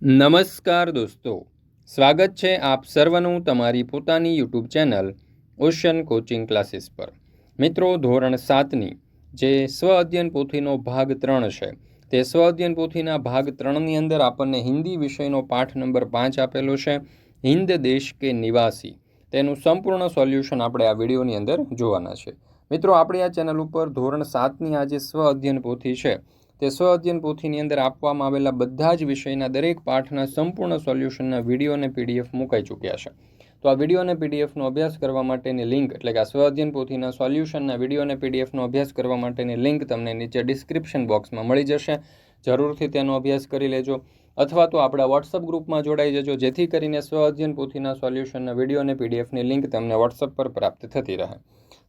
નમસ્કાર દોસ્તો, સ્વાગત છે આપ સર્વનું તમારી પોતાની YouTube channel ocean coaching classes પર। મિત્રો, ધોરણ 7ની જે સ્વ અધ્યયન પોથીનો ભાગ 3 છે તે સ્વ અધ્યયન પોથીના ભાગ 3ની અંદર આપણને હિન્દી વિષયનો પાઠ નંબર 5 આપેલો છે, હિન્દ દેશ કે નિવાસી। તેનું સંપૂર્ણ સોલ્યુશન આપણે આ વિડીયોની અંદર જોવાના છે। મિત્રો, આપણી આ ચેનલ ઉપર ધોરણ 7ની આ જે સ્વ અધ્યયન પોથી છે તે સ્વ અધ્યયન પોથીની અંદર આપવામાં આવેલા બધા જ વિષયના દરેક પાઠના સંપૂર્ણ સોલ્યુશનના વિડીયો અને પીડીએફ મુકાઈ ચૂક્યા છે। તો આ વિડીયો અને પીડીએફનો અભ્યાસ કરવા માટેની લિંક, એટલે કે આ સ્વ અધ્યયન પોથીના સોલ્યુશનના વિડીયો અને પીડીએફનો અભ્યાસ કરવા માટેની લિંક તમને નીચે ડિસ્ક્રિપ્શન બોક્સમાં મળી જશે। જરૂરથી તેનો અભ્યાસ કરી લેજો, અથવા તો આપણા વોટ્સઅપ ગ્રુપમાં જોડાઈ જજો, જેથી કરીને સ્વ અધ્યયન પોથીના સોલ્યુશનના વિડીયો અને પીડીએફની લિંક તમને વોટ્સઅપ પર પ્રાપ્ત થતી રહે।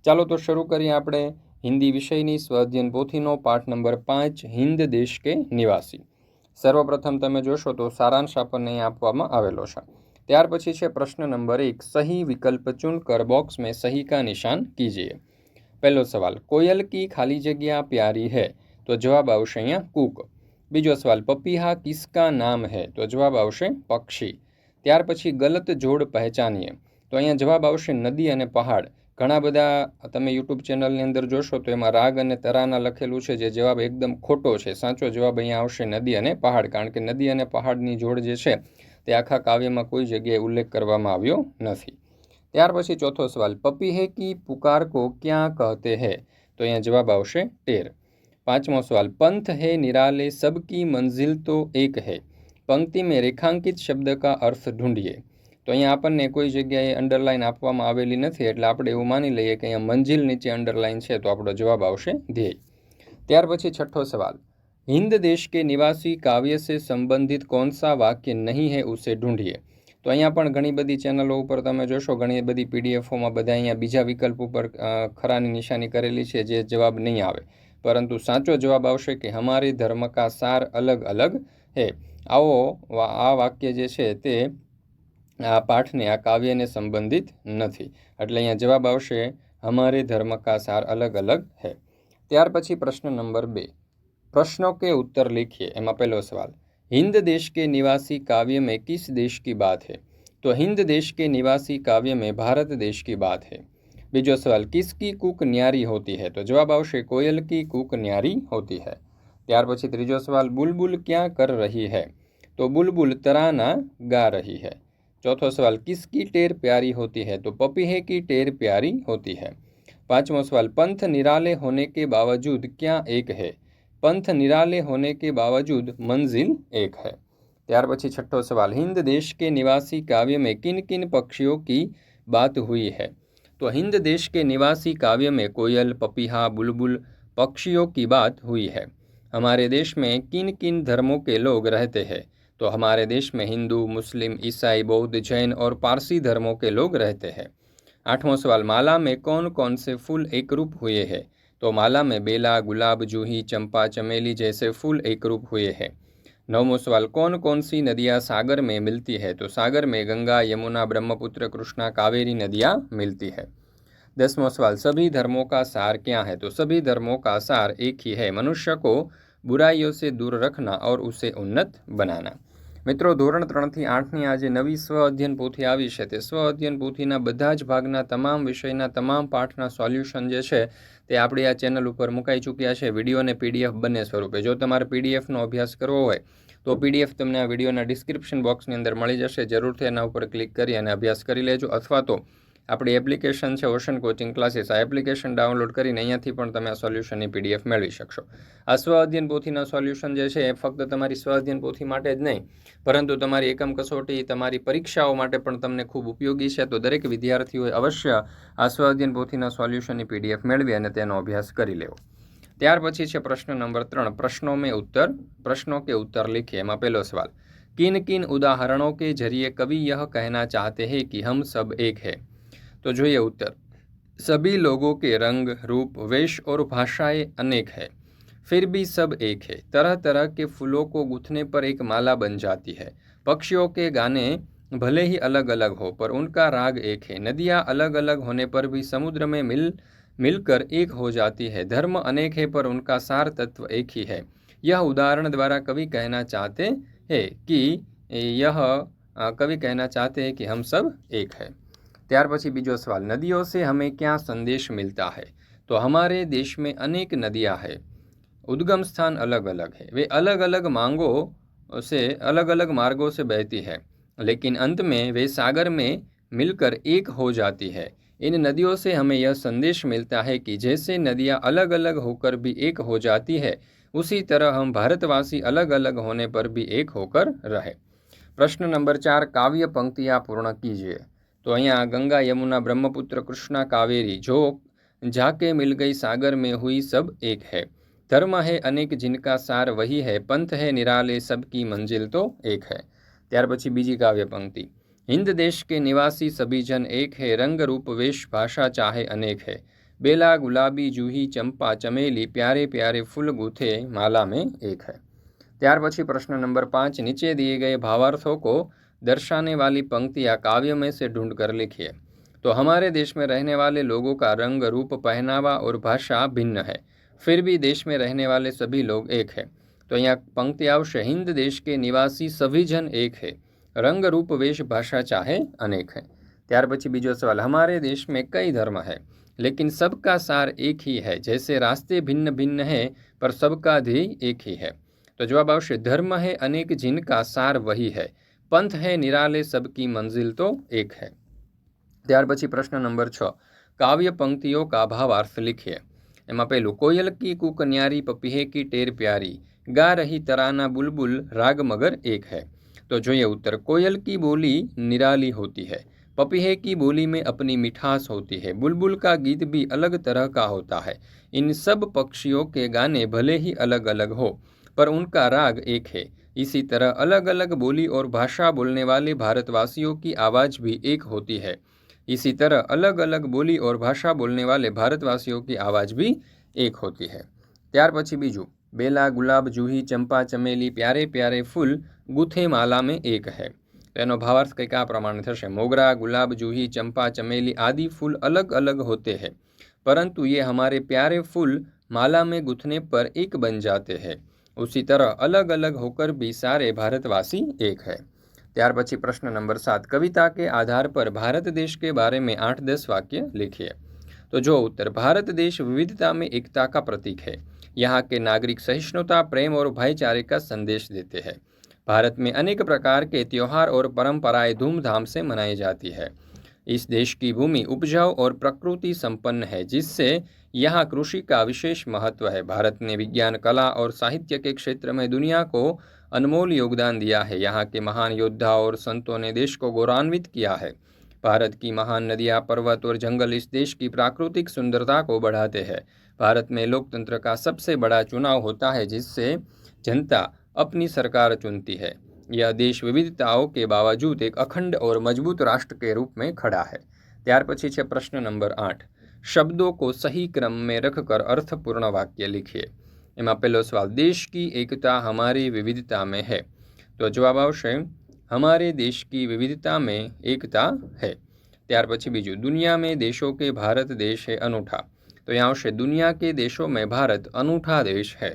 ચાલો તો શરૂ કરીએ આપણે હિન્દી વિષયની સ્વ અધ્યયન પોથીનો પાઠ નંબર 5, હિન્દ દેશ કે નિવાસી। સર્વપ્રથમ તમે જોશો તો સારાંશ આપણને અહીં આપવામાં આવેલો છે। ત્યાર પછી છે પ્રશ્ન નંબર 1, સही विकल्प चुनकर बॉक्स में सही का निशान कीजिए। પહેલો સવાલ, કોયલ કી ખાલી જગ્યા પ્યારી है, તો જવાબ આવશે અહીંયા કૂક। બીજો સવાલ, પપીहा किसका नाम है, તો જવાબ આવશે પક્ષી। ત્યાર પછી ગલત જોડ પહેચાનીએ, તો અહીંયા જવાબ આવશે નદી અને પહાડ। ઘણા બધા તમે યુટ્યુબ ચેનલની અંદર જોશો તો એમાં રાગ અને તરાના લખેલું છે, જે જવાબ એકદમ ખોટો છે। સાચો જવાબ અહીંયા આવશે નદી અને પહાડ, કારણ કે નદી અને પહાડની જોડ જે છે તે આખા કાવ્યમાં કોઈ જગ્યાએ ઉલ્લેખ કરવામાં આવ્યો નથી। ત્યાર પછી ચોથો સવાલ, પપીહે કી પુકાર કો ક્યાં કહતે હૈ, તો અહીંયા જવાબ આવશે ટેર। પાંચમો સવાલ, पंथ है निराले सबकी मंजिल तो एक है, पंक्ति में रेखांकित शब्द का अर्थ ढूंढिए। તો અહીંયા આપણને કોઈ જગ્યાએ અંડરલાઇન આપવામાં આવેલી નથી, એટલે આપણે એવું માની લઈએ કે અહીંયા મંજિલ નીચે અંડરલાઇન છે, તો આપણો જવાબ આવશે ધ્યેય। ત્યાર પછી છઠ્ઠો સવાલ, हिंद देश के निवासी काव्य से संबंधित कौन सा वाक्य नहीं है उसे ढूंढिए। તો અહીંયા પણ ઘણી બધી ચેનલો ઉપર તમે જોશો, ઘણી બધી પીડીએફોમાં બધા અહીંયા બીજા વિકલ્પ ઉપર ખરાની નિશાની કરેલી છે, જે જવાબ નહીં આવે, પરંતુ સાચો જવાબ આવશે કે हमारे धर्म का सार अलग अलग है। આવો આ વાક્ય જે છે તે આ પાઠને, આ કાવ્યને સંબંધિત નથી, એટલે અહીંયા જવાબ આવશે हमारे धर्म का सार अलग अलग है। ત્યાર પછી પ્રશ્ન નંબર 2, प्रश्नों के उत्तर लिखिए। એમાં પહેલો સવાલ, हिंद देश के निवासी काव्य में किस देश की बात है, तो हिंद देश के निवासी काव्य में भारत देश की बात है। बीजो सवाल, किसकी कूक न्यारी होती है, तो जवाब आवશે कोयल की कूक न्यारी होती है। ત્યાર પછી ત્રીજો સવાલ, बुलबुल क्या कर रही है, तो बुलबुल तराना गा रही है। चौथो सवाल, किसकी टेर प्यारी होती है, तो पपीहे की टेर प्यारी होती है। पांचवा सवाल, पंथ निराले होने के बावजूद क्या एक है, पंथ निराले होने के बावजूद मंजिल एक है। ત્યાર પછી छठो सवाल, हिंद देश के निवासी काव्य में किन किन पक्षियों की बात हुई है, तो हिंद देश के निवासी काव्य में कोयल, पपीहा, बुलबुल पक्षियों की बात हुई है। हमारे देश में किन किन धर्मों के लोग रहते हैं, तो हमारे देश में हिंदू, मुस्लिम, ईसाई, बौद्ध, जैन और पारसी धर्मों के लोग रहते हैं। आठवां सवाल, माला में कौन कौन से फूल एकरूप हुए हैं, तो माला में बेला, गुलाब, जूही, चंपा, चमेली जैसे फूल एकरूप हुए हैं। नौवां सवाल, कौन कौन सी नदियाँ सागर में मिलती है, तो सागर में गंगा, यमुना, ब्रह्मपुत्र, कृष्णा, कावेरी नदियाँ मिलती है। 10वां सवाल, सभी धर्मों का सार क्या है, तो सभी धर्मों का सार एक ही है, मनुष्य को बुराइयों से दूर रखना और उसे उन्नत बनाना। મિત્રો, ધોરણ 3થી 8ની આ જે નવી સ્વ અધ્યયન પોથી આવી છે તે સ્વ અધ્યયન પોથીના બધા જ ભાગના તમામ વિષયના તમામ પાઠના સોલ્યુશન જે છે તે આપણી આ ચેનલ ઉપર મુકાઈ ચૂક્યા છે, વિડીયો અને પીડીએફ બંને સ્વરૂપે। જો તમારે પીડીએફનો અભ્યાસ કરવો હોય તો પીડીએફ તમને આ વિડીયોના ડિસ્ક્રિપ્શન બોક્સની અંદર મળી જશે। જરૂરથી એના ઉપર ક્લિક કરી અને અભ્યાસ કરી લેજો, અથવા તો આપણી એપ્લિકેશન છે ઓશન કોચિંગ ક્લાસીસ, આ એપ્લિકેશન ડાઉનલોડ કરીને અહીંયાથી પણ તમે આ સોલ્યુશનની પીડીએફ મેળવી શકશો। આ સ્વ અધ્યયન પોથીના સોલ્યુશન જે છે એ ફક્ત તમારી સ્વ અધ્યયન પોથી માટે જ નહીં, પરંતુ તમારી એકમ કસોટી, તમારી પરીક્ષાઓ માટે પણ તમને ખૂબ ઉપયોગી છે। તો દરેક વિદ્યાર્થીઓએ અવશ્ય આ સ્વ અધ્યયન પોથીના સોલ્યુશનની પીડીએફ મેળવી અને તેનો અભ્યાસ કરી લેવો। ત્યાર પછી છે પ્રશ્ન નંબર 3, प्रश्नों के उत्तर लिखिए। એમાં પહેલો સવાલ, किन किन उदाहरणों के जरिए कवि यह कहना चाहते हैं कि हम सब एक है, तो જોઈએ उत्तर, सभी लोगों के रंग, रूप, वेश और भाषाएं अनेक है, फिर भी सब एक है। तरह तरह के फूलों को गूंथने पर एक माला बन जाती है। पक्षियों के गाने भले ही अलग अलग हो पर उनका राग एक है। नदियाँ अलग अलग होने पर भी समुद्र में मिलकर एक हो जाती है। धर्म अनेक है पर उनका सार तत्व एक ही है। यह उदाहरण द्वारा कवि कहना चाहते हैं कि यह कवि कहना चाहते हैं कि हम सब एक है। ત્યાર પછી બીજો सवाल, नदियों से हमें क्या संदेश मिलता है? तो हमारे देश में अनेक नदियाँ हैं, उद्गम स्थान अलग अलग है, वे अलग अलग मार्गों से बहती है, लेकिन अंत में वे सागर में मिलकर एक हो जाती है। इन नदियों से हमें यह संदेश मिलता है कि जैसे नदियाँ अलग अलग होकर भी एक हो जाती है, उसी तरह हम भारतवासी अलग अलग होने पर भी एक होकर रहे। प्रश्न नंबर 4, काव्य पंक्तियाँ पूर्ण कीजिए। तो અહીંયા गंगा यमुना ब्रह्मपुत्र कृष्णा कावेरी जो जाके मिल गई सागर में हुई सब एक है। धर्म है अनेक जिनका सार वही है, पंथ है निराले सबकी मंजिल तो एक है। ત્યાર પછી બીજી કાવ્ય पंक्ति, हिंद देश के निवासी सभी जन एक है, रंग रूप वेश भाषा चाहे अनेक है, बेला गुलाबी जूही चंपा चमेली प्यारे प्यारे फूल गूथे माला में एक है। ત્યાર પછી प्रश्न नंबर 5, नीचे दिए गए भावार्थों को दर्शाने वाली पंक्तियाँ काव्य में से ढूंढ कर लिखिए। तो हमारे देश में रहने वाले लोगों का रंग रूप पहनावा और भाषा भिन्न है, फिर भी देश में रहने वाले सभी लोग एक है। तो यहाँ पंक्ति आवशे, हिंद देश के निवासी सभी जन एक है, रंग रूप वेश भाषा चाहे अनेक है। ત્યાર પછી બીજો सवाल, हमारे देश में कई धर्म है लेकिन सबका सार एक ही है, जैसे रास्ते भिन्न भिन्न है पर सबका ध्येय एक ही है। तो जवाब आवशे, धर्म है अनेक जिनका सार वही है, पंथ है निराले सबकी मंजिल तो एक है। ત્યાર પછી પ્રશ્न नंबर 6, काव्य पंक्तियों का भावार्थ लिखिए। એમાં પહેલું, कोयल की कूक न्यारी पपीहे की टेर प्यारी, गा रही तराना बुलबुल राग मगर एक है। तो જોઈએ उत्तर, कोयल की बोली निराली होती है, पपीहे की बोली में अपनी मिठास होती है, बुलबुल का गीत भी अलग तरह का होता है। इन सब पक्षियों के गाने भले ही अलग अलग हो पर उनका राग एक है। इसी तरह अलग अलग बोली और भाषा बोलने वाले भारतवासियों की आवाज़ भी एक होती है। इसी तरह अलग अलग बोली और भाषा बोलने वाले भारतवासियों की आवाज़ भी एक होती है। ત્યાર પછી બીજું, बेला गुलाब जूही चंपा चमेली प्यारे प्यारे फूल गूथे माला में एक है। તેનો ભાવાર્થ કંઈક આ પ્રમાણે થશે, मोगरा गुलाब जूही चंपा चमेली आदि फूल अलग अलग होते हैं, परंतु ये हमारे प्यारे फूल माला में गूंथने पर एक बन जाते हैं। उसी तरह अलग अलग होकर भी सारे भारतवासी एक है। ત્યાર પછી प्रश्न नंबर 7, कविता के आधार पर भारत देश के बारे में 8-10 वाक्य लिखिए। तो जो उत्तर, भारत देश विविधता में एकता का प्रतीक है, यहाँ के नागरिक सहिष्णुता प्रेम और भाईचारे का संदेश देते हैं। भारत में अनेक प्रकार के त्योहार और परंपराएं धूमधाम से मनाई जाती है। इस देश की भूमि उपजाऊ और प्रकृति संपन्न है, जिससे यहाँ कृषि का विशेष महत्व है। भारत ने विज्ञान कला और साहित्य के क्षेत्र में दुनिया को अनमोल योगदान दिया है। यहाँ के महान योद्धा और संतों ने देश को गौरवान्वित किया है। भारत की महान नदियाँ पर्वत और जंगल इस देश की प्राकृतिक सुंदरता को बढ़ाते हैं। भारत में लोकतंत्र का सबसे बड़ा चुनाव होता है, जिससे जनता अपनी सरकार चुनती है। यह देश विविधताओं के बावजूद एक अखंड और मजबूत राष्ट्र के रूप में खड़ा है। ત્યાર પછી છે प्रश्न नंबर 8, शब्दों को सही क्रम में रखकर अर्थपूर्ण वाक्य लिखिए। એમાં પહેલો सवाल, देश की एकता हमारी विविधता में है। तो जवाब आवशे, हमारे देश की विविधता में एकता है। ત્યાર પછી બીજું, दुनिया में देशों के भारत देश है अनूठा। तो यहाँ आवशे, दुनिया के देशों में भारत अनूठा देश है।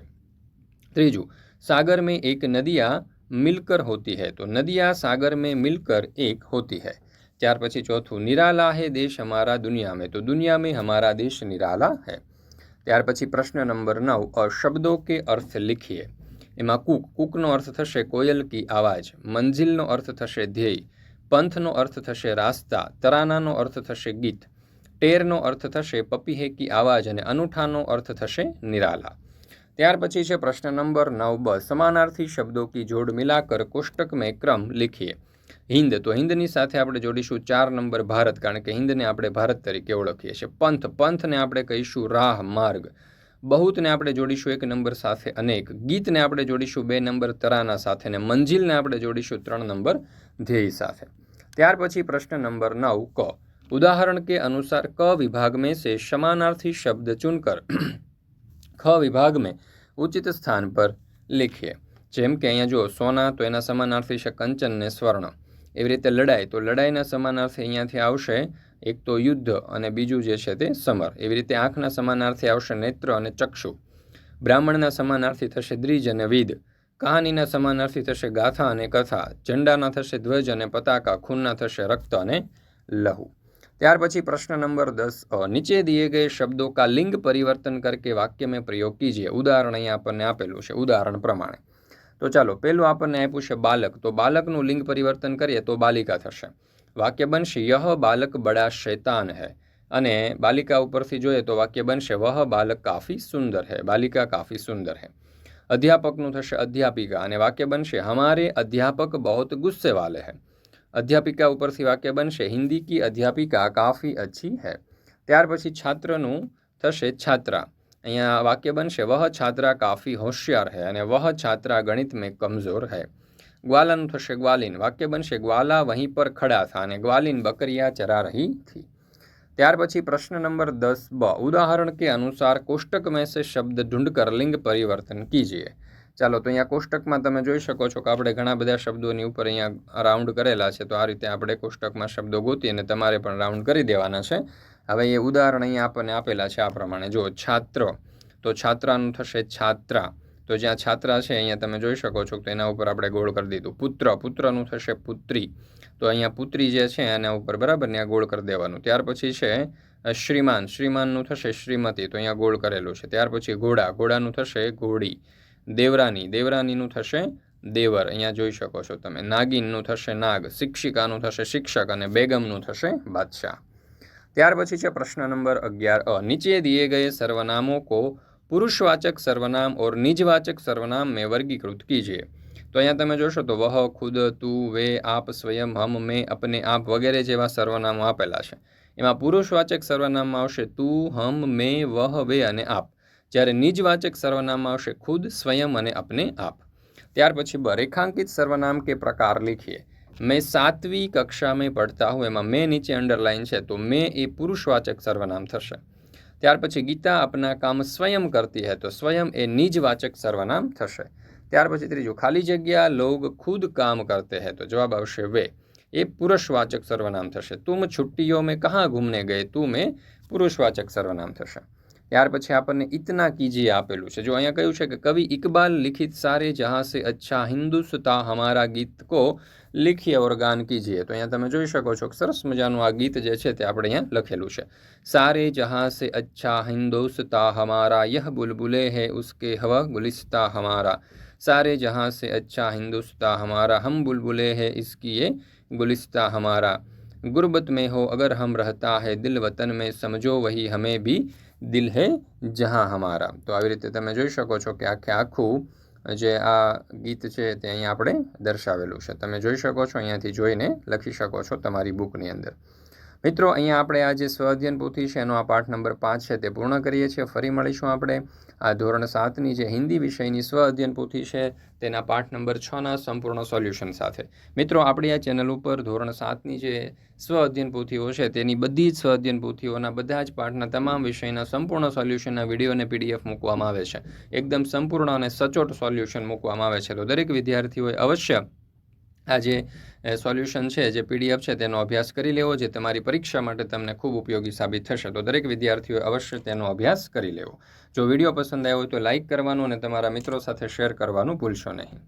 ત્રીજું, सागर में एक नदियाँ मिलकर होती है। तो नदियाँ सागर में मिलकर एक होती है। ત્યાર પછી ચોથું, निराला है देश हमारा दुनिया में। तो दुनिया में हमारा देश निराला है। ત્યાર પછી प्रश्न नंबर 9, और शब्दों के अर्थ लिखिए। એમાં કૂકનો અર્થ થશે કોયલ की आवाज़, મંજિલનો અર્થ થશે ધ્યેય, પંથનો અર્થ થશે રાસ્તા, તરાનાનો અર્થ થશે ગીત, ટેરનો અર્થ થશે પપીહે की आवाज़ અને અનૂઠાનો અર્થ થશે નિરાલા। ત્યાર પછી છે प्रश्न नंबर 9ब, समानार्थी शब्दों की जोड़ मिलाकर कोष्टक में क्रम लिखिए। हिंद, तो हिंदनी સાથે આપણે જોડીશું 4 નંબર ભારત, કારણ કે હિંદને આપણે ભારત તરીકે ઓળખીએ છીએ। पंथ, पंथને આપણે કહીશું રાહ માર્ગ, बहुतને આપણે જોડીશું 1 નંબર સાથે અનેક, ગીતને આપણે જોડીશું 2 નંબર તરાના સાથે, અને મંજિલને આપણે જોડીશું 3 નંબર ધ્યેય સાથે। ત્યાર પછી प्रश्न नंबर 9 क, उदाहरण के अनुसार क विभाग में से समानार्थी शब्द चुनकर ख विभाग में उचित स्थान पर लिखिए। જેમ કે અહીંયા જો સોના, તો એના સમાનાર્થી છે કંચન ને સ્વર્ણ। એવી રીતે લડાઈ, તો લડાઈના સમાનાર્થી અહીંયાથી આવશે એક તો યુદ્ધ અને બીજું જે છે તે સમર। એવી રીતે આંખના સમાનાર્થી આવશે નેત્ર અને ચક્ષુ। બ્રાહ્મણના સમાનાર્થી થશે દ્વિજ અને વિદ। કહાનીના સમાનાર્થી થશે ગાથા અને કથા, ઝંડાના થશે ધ્વજ અને પતાકા, ખૂનના થશે રક્ત અને લહુ। ત્યાર પછી પ્રશ્ન નંબર 10 નીચે દિए गए शब्दों का लिंग परिवर्तन करके वाक्य में प्रयोग कीजिए। उदाहरण અહીંયા આપણને આપેલું છે ઉદાહરણ પ્રમાણે। તો ચાલો પહેલું આપણને આપ્યું છે બાલક, તો બાલકનું લિંગ પરિવર્તન કરીએ તો બાલિકા થશે। વાક્ય બનશે यह बालक बड़ा शैतान है, અને બાલિકા ઉપરથી જોઈએ તો વાક્ય બનશે वह बालक काफ़ी सुंदर है, बालिका काफ़ी सुंदर है। અધ્યાપકનું થશે અધ્યાપિકા, અને વાક્ય બનશે हमारे अध्यापक बहुत गुस्से वाले हैं। अध्यापिका ઉપરથી વાક્ય બનશે हिंदी की अध्यापिका काफ़ी अच्छी है। ત્યાર પછી છાત્રનું થશે છાત્રા, અહીંયા વાક્ય બનશે वह छात्रा काफ़ी होशियार है, અને वह छात्रा गणित में कमज़ोर है। ग्वालाનું થશે ग्वालिन, वाक्य बनશે ग्वाला वहीं पर खड़ा था, અને ग्वालिन बकरियां चरा रही थी। ત્યાર પછી પ્રશ્ન નંબર 10 उदाहरण के अनुसार कोष्टक में से शब्द ढूंढकर लिंग परिवर्तन कीजिए। ચાલો તો અહીંયા કોષ્ટકમાં તમે જોઈ શકો છો કે આપણે ઘણા બધા શબ્દોની ઉપર અહીંયા રાઉન્ડ કરેલા છે, તો આ રીતે આપણે કોષ્ટકમાં શબ્દો ગોતી અને તમારે પણ રાઉન્ડ કરી દેવાના છે। હવે એ ઉદાહરણ અહીંયા આપણને આપેલા છે આ પ્રમાણે, જો છાત્ર, તો છાત્રાનું થશે છાત્રા, તો જ્યાં છાત્રા છે અહીંયા તમે જોઈ શકો છો તો એના ઉપર આપણે ગોળ કરી દીધું। પુત્ર, પુત્રનું થશે પુત્રી, તો અહીંયા પુત્રી જે છે એના ઉપર બરાબર ત્યાં ગોળ કરી દેવાનું। ત્યાર પછી છે શ્રીમાન, શ્રીમાનનું થશે શ્રીમતી, તો અહીંયા ગોળ કરેલું છે। ત્યાર પછી ઘોડા, ઘોડાનું થશે ઘોડી। દેવરાની, દેવરાનીનું થશે દેવર, અહીંયા જોઈ શકો છો તમે। નાગિનનું થશે નાગ, શિક્ષિકાનું થશે શિક્ષક, અને બેગમનું થશે બાદશાહ। ત્યાર પછી છે પ્રશ્ન નંબર 11 नीचे दिए गए सर्वनामों को पुरुषवाचक सर्वनाम और निजवाचक सर्वनाम में वर्गीकृत कीजिए। तो અહીંયા તમે જોશો તો વહ, ખુદ, તું, વે, આપ, સ્વયં, હમ, મેં, अपने, आप વગેરે જેવા સર્વનામો આપેલા છે। એમાં પુરુષવાચક સર્વનામમાં આવશે તું, હમ, મેં, વહ, વે અને આપ, જ્યારે નિજવાચક સર્વનામમાં આવશે ખુદ, સ્વયં અને अपने, आप। ત્યાર પછી રેખાંકિત सर्वनाम के प्रकार लिखिए। मैं 7वीं कक्षा में पढ़ता हूँ, એમાં મેં નીચે અંડરલાઇન છે, તો મેં એ પુરુષવાચક સર્વનામ થશે। ત્યાર પછી ગીતા अपना काम स्वयं करती है, तो स्वयं એ નિજવાચક સર્વનામ થશે। ત્યાર પછી ત્રીજું ખાલી જગ્યા लोग खुद काम करते हैं, तो જવાબ આવશે વે, એ પુરુષવાચક સર્વનામ થશે। तुम छुट्टियों में कहाँ घूमने गए, तुम એ પુરુષવાચક સર્વનામ થશે। ત્યાર પછી આપણને इतना कीजिए આપેલું છે, જો અહીંયા કહ્યું છે કે કવિ इकबाल लिखित सारे जहाँ से अच्छा हिंदुस्तां हमारा गीत को लिखिए और गान कीजिए। तो અહીંયા તમે જોઈ શકો છો કે સરસ મજાનું આ ગીત જે છે તે આપણે અહીંયા લખેલું છે। सारे जहाँ से अच्छा हिंदुस्तां हमारा यह बुलबुले है उसके हवा गुलिस्ता हमारा। सारे जहाँ से अच्छा हिंदुस्तां हमारा हम बुलबुले है इसकी ये गुलिस्ता हमारा। गुर्बत में हो अगर हम रहता है दिल वतन में समझो वही हमें भी દિલ હે જહાં હમારા। તો આવી રીતે તમે જોઈ શકો છો કે આખે આખું જે આ ગીત છે તે અહીંયા આપણે દર્શાવેલું છે, તમે જોઈ શકો છો, અહીંયાથી જોઈને લખી શકો છો તમારી બુકની અંદર। મિત્રો અહીંયા આપણે આ જે સ્વઅધ્યયન પોથી છે એનો આ પાઠ નંબર 5 છે તે પૂર્ણ કરીએ છીએ। ફરી મળીશું આપણે આ ધોરણ 7ની જે હિન્દી વિષયની સ્વઅધ્યયન પોથી છે તેના પાઠ નંબર 6ના સંપૂર્ણ સોલ્યુશન સાથે। મિત્રો આપણી આ ચેનલ ઉપર ધોરણ 7ની જે સ્વઅધ્યયન પોથીઓ છે તેની બધી જ સ્વઅધ્યયન પોથીઓના બધા જ પાઠના તમામ વિષયના સંપૂર્ણ સોલ્યુશનના વિડીયો અને પીડીએફ મૂકવામાં આવે છે। એકદમ સંપૂર્ણ અને સચોટ સોલ્યુશન મૂકવામાં આવે છે, તો દરેક વિદ્યાર્થીઓએ અવશ્ય આ જે સોલ્યુશન છે, જે પીડીએફ છે તેનો અભ્યાસ કરી લેવો, જે તમારી પરીક્ષા માટે તમને ખૂબ ઉપયોગી સાબિત થશે। તો દરેક વિદ્યાર્થીઓએ અવશ્ય તેનો અભ્યાસ કરી લેવો। જો વિડીયો પસંદ આવ્યો હોય તો લાઇક કરવાનું અને તમારા મિત્રો સાથે શેર કરવાનું ભૂલશો નહીં।